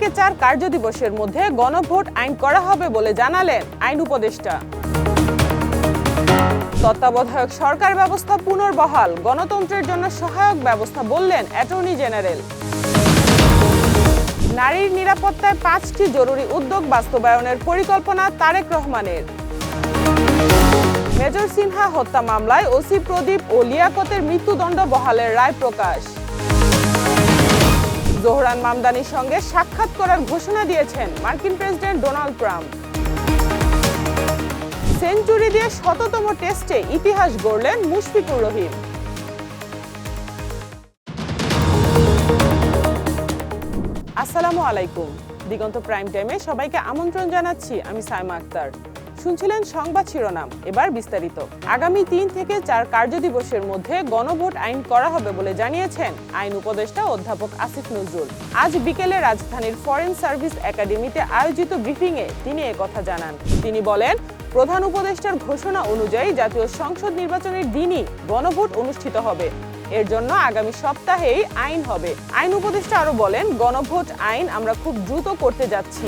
থেকে 4 কার্যদিবসের মধ্যে গণভোট আইন করা হবে বলে জানালেন আইন উপদেষ্টা। তত্ত্বাবধায়ক সরকার ব্যবস্থা পুনর্বহাল, গণতন্ত্রের জন্য সহায়ক ব্যবস্থা বললেন অ্যাটর্নি জেনারেল। নারীর নিরাপত্তায় 5টি জরুরি উদ্যোগ বাস্তবায়নের পরিকল্পনা তারেক রহমানের। মেজর সিনহা হত্যা মামলায় ওসি প্রদীপ ও লিয়াকতের মৃত্যুদণ্ড বহালের রায় প্রকাশ। জোহরান মামদানির সঙ্গে সাক্ষাৎ করার ঘোষণা দিয়েছেন মার্কিন প্রেসিডেন্ট ডোনাল্ড ট্রাম্প। সেঞ্চুরি দিয়ে ১০০তম টেস্টে ইতিহাস গড়লেন মুশফিকুর রহিম। আসসালামু আলাইকুম। দিগন্ত প্রাইম টাইমে সবাইকে আমন্ত্রণ জানাচ্ছি, আমি সাইমা আক্তার। শুনছিলেন সংবাদ শিরোনাম, এবার বিস্তারিত। আগামী 3 থেকে 4 কার্যদিবসের মধ্যে গণভোট আইন করা হবে বলে জানিয়েছেন আইন উপদেষ্টা অধ্যাপক আসিফ নজরুল। আজ বিকেলে রাজধানীর ফরেন সার্ভিস একাডেমিতে আয়োজিত ব্রিফিংয়ে তিনি একথা জানান। তিনি বলেন, প্রধান উপদেষ্টার ঘোষণা অনুযায়ী জাতীয় সংসদ নির্বাচনের দিনই গণভোট অনুষ্ঠিত হবে। এর জন্য আগামী সপ্তাহেই আইন হবে। আইন উপদেষ্টা আরো বলেন, গণভোট আইন আমরা খুব দ্রুত করতে যাচ্ছি।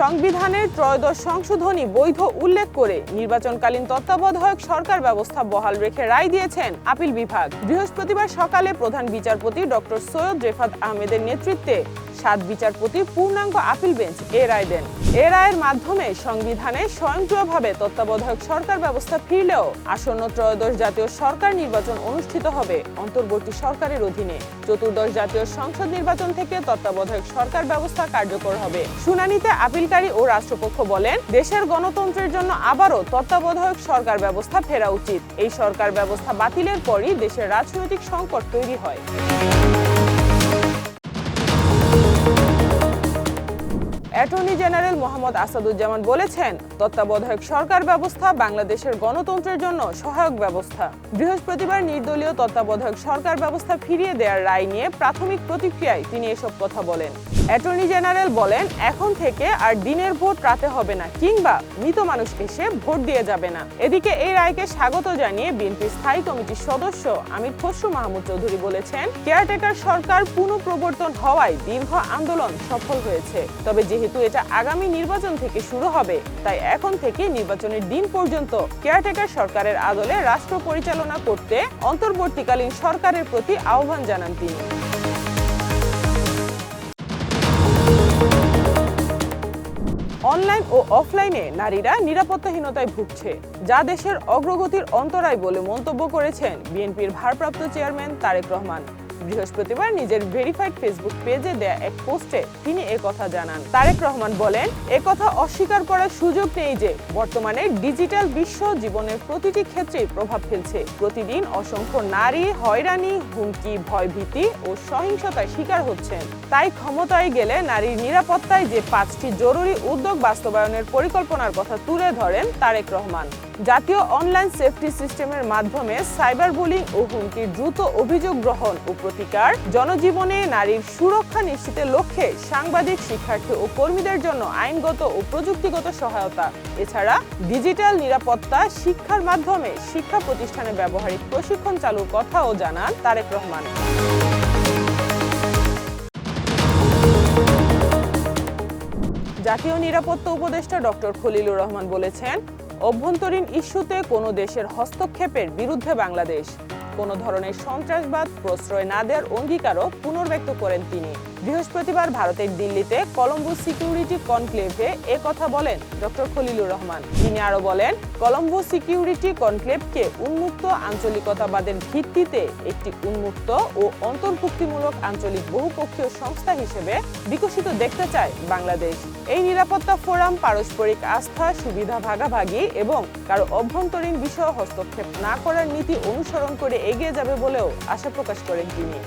সংবিধানের 'ত্রয়োদশ সংশোধনী বৈধ উল্লেখ করে নির্বাচনকালীন তত্ত্বাবধায়ক সরকার ব্যবস্থা বহাল রেখে রায় দিয়েছেন আপিল বিভাগ। বৃহস্পতিবার সকালে প্রধান বিচারপতি ডক্টর সৈয়দ রেফাত আহমেদের নেতৃত্বে 7 বিচারপতির পূর্ণাঙ্গ আপিল বেঞ্চ এ রায় দেন। এ রায়ের মাধ্যমে সংবিধানে স্বয়ংক্রিয়ভাবে তত্ত্বাবধায়ক সরকার ব্যবস্থা ফিরলেও আসন্ন ত্রয়োদশ জাতীয় সরকার নির্বাচন অনুষ্ঠিত হবে অন্তর্বর্তী সরকারের অধীনে। চতুর্দশ জাতীয় সংসদ নির্বাচন থেকে তত্ত্বাবধায়ক সরকার ব্যবস্থা কার্যকর হবে। শুনানিতে আপিলকারী ও রাষ্ট্রপক্ষ বলেন, দেশের গণতন্ত্রের জন্য আবারও তত্ত্বাবধায়ক সরকার ব্যবস্থা ফেরা উচিত। এই সরকার ব্যবস্থা বাতিলের পরই দেশের রাজনৈতিক সংকট তৈরি হয়। অ্যাটর্নি জেনারেল মোহাম্মদ আসাদুজ্জামান বলেছেন, তত্ত্বাবধায়ক সরকার ব্যবস্থা বাংলাদেশের গণতন্ত্রের জন্য সহায়ক ব্যবস্থা। বৃহস্পতিবার নির্দলীয় তত্ত্বাবধায়ক সরকার ব্যবস্থা ফিরিয়ে দেওয়ার রায় নিয়ে প্রাথমিক প্রতিক্রিয়ায় তিনি এসব কথা বলেন। অ্যাটর্নি জেনারেল বলেন, এখন থেকে আর দিনের ভোট রাতে হবে না, কিংবা মৃত মানুষ এসে ভোট দিয়ে যাবে না। এদিকে এই রায়কে স্বাগত জানিয়ে বিএনপির স্থায়ী কমিটির সদস্য আমির খসরু মাহমুদ চৌধুরী বলেছেন, কেয়ারটেকার সরকার পুনঃপ্রবর্তন হওয়ায় দীর্ঘ আন্দোলন সফল হয়েছে। তবে যেহেতু এটা আগামী নির্বাচন থেকে শুরু হবে, তাই এখন থেকে নির্বাচনের দিন পর্যন্ত কেয়ারটেকার সরকারের আদলে রাষ্ট্র পরিচালনা করতে অন্তর্বর্তীকালীন সরকারের প্রতি আহ্বান জানান তিনি। অনলাইন ও অফলাইনে নারীরা নিরাপত্তাহীনতায় ভুগছে, যা দেশের অগ্রগতির অন্তরায় বলে মন্তব্য করেছেন বিএনপির ভারপ্রাপ্ত চেয়ারম্যান তারেক রহমান। বৃহস্পতিবার নিজের ভেরিফাইড ফেসবুক পেজে দেয়া এক পোস্টে তিনি একথা জানান। তারেক রহমান বলেন, একথা অস্বীকার করার সুযোগ নেই যে বর্তমানে ডিজিটাল বিশ্ব জীবনের প্রতিটি ক্ষেত্রেই প্রভাব ফেলছে। প্রতিদিন অসংখ্য নারী হয়রানি, হুমকি, ভয়ভীতি ও সহিংসতার শিকার হচ্ছেন। তাই ক্ষমতায় গেলে নারীর নিরাপত্তায় যে 5টি জরুরি উদ্যোগ বাস্তবায়নের পরিকল্পনার কথা তুলে ধরেন তারেক রহমান। জাতীয় অনলাইন সেফটি সিস্টেমের মাধ্যমে সাইবার বুলিং ও হুমকির দ্রুত অভিযোগ গ্রহণ ও প্রতিকার, জনজীবনে নারীর সুরক্ষা নিশ্চিতের লক্ষ্যে সাংবাদিক, শিক্ষার্থী ও কর্মীদের জন্য আইনগত ও প্রযুক্তিগত সহায়তা, এছাড়া ডিজিটাল নিরাপত্তা শিক্ষার মাধ্যমে শিক্ষা প্রতিষ্ঠানে ব্যবহারিক প্রশিক্ষণ চালুর কথাও জানান তারেক রহমান। জাতীয় নিরাপত্তা উপদেষ্টা ডক্টর খলিলুর রহমান বলেছেন, অভ্যন্তরীণ ইস্যুতে কোনো দেশের হস্তক্ষেপের বিরুদ্ধে বাংলাদেশ। কোনো ধরনের সন্ত্রাসবাদ প্রশ্রয় না দেওয়ার অঙ্গীকারও পুনর্ব্যক্ত করেন তিনি। বৃহস্পতিবার ভারতের দিল্লিতে কলম্বো সিকিউরিটি কনক্লেভে একথা বলেন ডক্টর খলিলুর রহমান। তিনি আরো বলেন, কলম্বো সিকিউরিটি কনক্লেভকে উন্মুক্ত আঞ্চলিকতাবাদের ভিত্তিতে একটি উন্মুক্ত ও অন্তর্ভুক্তিমূলক আঞ্চলিক বহুপক্ষীয় সংস্থা হিসেবে বিকশিত দেখতে চায় বাংলাদেশ। এই নিরাপত্তা ফোরাম পারস্পরিক আস্থা, সুবিধা ভাগাভাগি এবং কারো অভ্যন্তরীণ বিষয়ে হস্তক্ষেপ না করার নীতি অনুসরণ করে এগিয়ে যাবে বলেও আশা প্রকাশ করেন তিনি।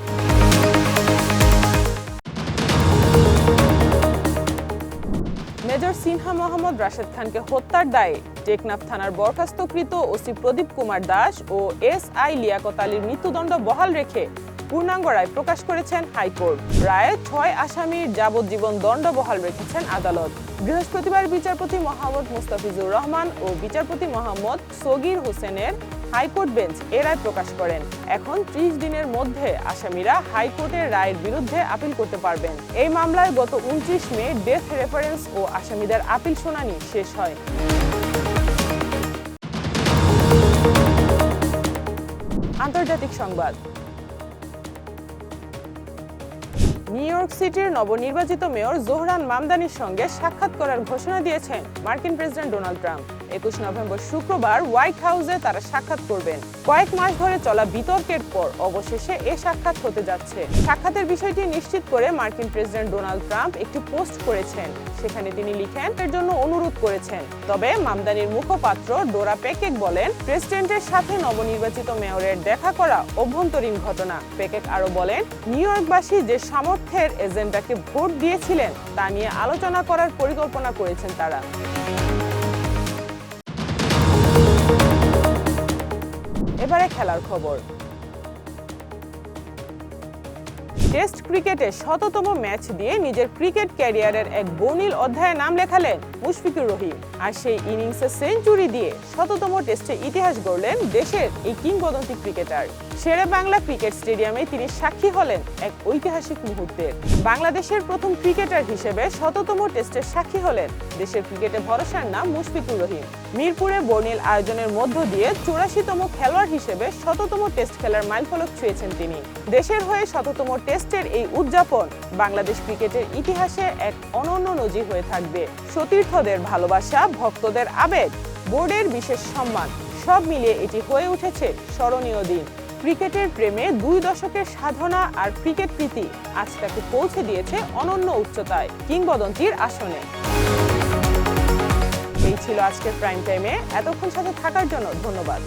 মেজর সিনহা মোহাম্মদ রাশেদ খানকে হত্যার দায়ে টেকনাফ থানার বরখাস্তকৃত ওসি প্রদীপ কুমার দাস ও এসআই লিয়াকত আলীর মৃত্যুদণ্ড বহাল রেখে পূর্ণাঙ্গ রায় প্রকাশ করেছেন হাইকোর্ট। রায়ে 6 আসামির যাবজ্জীবন দণ্ড বহাল রেখেছেন আদালত। বৃহস্পতিবার বিচারপতি মোহাম্মদ মুস্তাফিজুর রহমান ও বিচারপতি মোহাম্মদ সগির হোসেনের হাইকোর্ট বেঞ্চ এ রায় প্রকাশ করেন। এখন 30 দিনের মধ্যে আসামিরা হাইকোর্টের রায়ের বিরুদ্ধে আপিল করতে পারবেন। এই মামলায় গত 29 মে ডেথ রেফারেন্স ও আসামিদের আপিল শুনানি শেষ হয়। আন্তর্জাতিক সংবাদ। নিউ ইয়র্ক সিটির নবনির্বাচিত মেয়র জোহরান মামদানির সঙ্গে সাক্ষাৎ করার ঘোষণা দিয়েছেন মার্কিন প্রেসিডেন্ট ডোনাল্ড ট্রাম্প। 21 নভেম্বর শুক্রবার হোয়াইট হাউসে তারা সাক্ষাৎ করবেন। কয়েক মাস ধরে চলা বিতর্কের পর অবশেষে এ সাক্ষাৎ হতে যাচ্ছে। সাক্ষাতের বিষয়টি নিশ্চিত করে মার্কিন প্রেসিডেন্ট ডোনাল্ড ট্রাম্প একটি পোস্ট করেছেন। সেখানে তিনি লিখেন এর জন্য অনুরোধ করেছেন। তবে মামদানির মুখপাত্র ডোরা পেকেক বলেন, প্রেসিডেন্টের সাথে নবনির্বাচিত মেয়রের দেখা করা অভ্যন্তরীণ ঘটনা। পেকেক আরো বলেন, নিউ ইয়র্কবাসী যে সামর্থ্যের এজেন্ডাকে ভোট দিয়েছিলেন তা নিয়ে আলোচনা করার পরিকল্পনা করেছেন তারা। এবারে খেলার খবর। টেস্ট ক্রিকেটে শততম ম্যাচ দিয়ে নিজের ক্রিকেট ক্যারিয়ারের এক বর্ণিল অধ্যায়ে নাম লেখালেন মুশফিকুর রহিম। আর সেই ইনিংসে সেঞ্চুরি দিয়ে শততম টেস্টে ইতিহাস গড়লেন দেশের এই কিংবদন্তি ক্রিকেটার। শেরে বাংলা ক্রিকেট স্টেডিয়ামে তিনি সাক্ষী হলেন এক ঐতিহাসিক মুহূর্তের। বাংলাদেশের প্রথম ক্রিকেটার হিসেবে শততম টেস্টের সাক্ষী হলেন দেশের ক্রিকেটে ভরসার নাম মুশফিকুর রহিম। মিরপুরে বর্ণিল আয়োজনের মধ্য দিয়ে 84তম খেলোয়াড় হিসেবে শততম টেস্ট খেলার মাইলফলক ছুঁয়েছেন তিনি। দেশের হয়ে শততম টেস্টের এই উদযাপন বাংলাদেশ ক্রিকেটের ইতিহাসে এক অনন্য নজির হয়ে থাকবে। সতীর্থদের ভালোবাসা, ভক্তদের আবেগ, বোর্ডের বিশেষ সম্মান সব মিলিয়ে এটি হয়ে উঠেছে স্মরণীয় দিন। ক্রিকেটের প্রেমে 2 দশকের সাধনা আর ক্রিকেট প্রীতি আজ তাকে পৌঁছে দিয়েছে অনন্য উচ্চতায়, কিংবদন্তির আসনে। এই ছিল আজকের প্রাইম টাইমে। এতক্ষণ সাথে থাকার জন্য ধন্যবাদ।